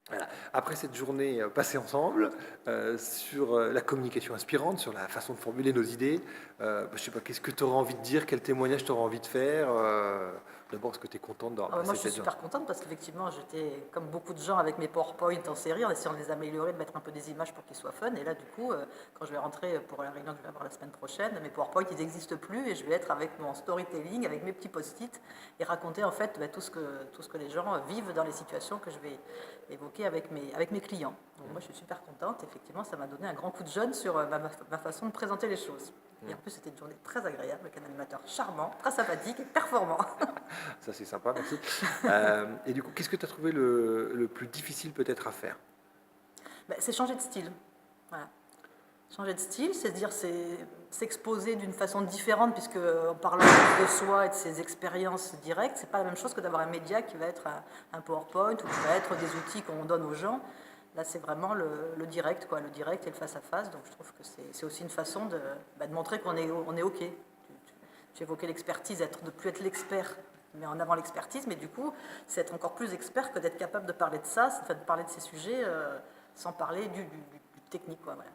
Voilà. Après cette journée passée ensemble, sur la communication inspirante, sur la façon de formuler nos idées, je ne sais pas, qu'est-ce que tu auras envie de dire? Quel témoignage tu auras envie de faire? D'abord, est-ce que tu es contente d'avoir Ah bah, moi, passé je suis cette journée? super contente parce qu'effectivement, j'étais comme beaucoup de gens avec mes PowerPoint en série, en essayant de les améliorer, de mettre un peu des images pour qu'ils soient fun. Et là, du coup, quand je vais rentrer pour la réunion que je vais avoir la semaine prochaine, mes PowerPoint, ils n'existent plus et je vais être avec mon storytelling, avec mes petits post-it et raconter en fait bah, tout ce que les gens vivent dans les situations que je vais évoquer avec mes clients. Donc moi, je suis super contente. Effectivement, ça m'a donné un grand coup de jeune sur ma façon de présenter les choses. Et en plus, c'était une journée très agréable avec un animateur charmant, très sympathique et performant. Ça, c'est sympa, merci. Et du coup, qu'est-ce que tu as trouvé le plus difficile peut-être à faire? Bah, c'est changer de style. Voilà. Changer de style, c'est dire c'est s'exposer d'une façon différente, puisque en parlant de soi et de ses expériences directes, c'est pas la même chose que d'avoir un média qui va être un PowerPoint ou qui va être des outils qu'on donne aux gens. Là, c'est vraiment le direct, quoi, le direct et le face-à-face. Donc, je trouve que c'est aussi une façon de montrer on est OK. Tu évoquais l'expertise, de ne plus être l'expert, mais en avant l'expertise, mais du coup, c'est être encore plus expert que d'être capable de parler de ça, enfin, de parler de ces sujets sans parler du technique, quoi, voilà.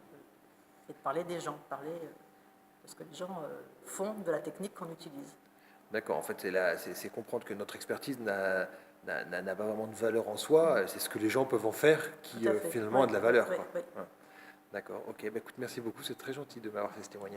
Et de parler des gens, parler de ce que les gens font de la technique qu'on utilise. D'accord, en fait, c'est comprendre que notre expertise n'a pas vraiment de valeur en soi, c'est ce que les gens peuvent en faire Tout qui à fait. finalement Ouais, a de la ouais, valeur, ouais, quoi. ouais. Ouais. D'accord, ok. Bah, écoute, merci beaucoup, c'est très gentil de m'avoir fait ce témoignage.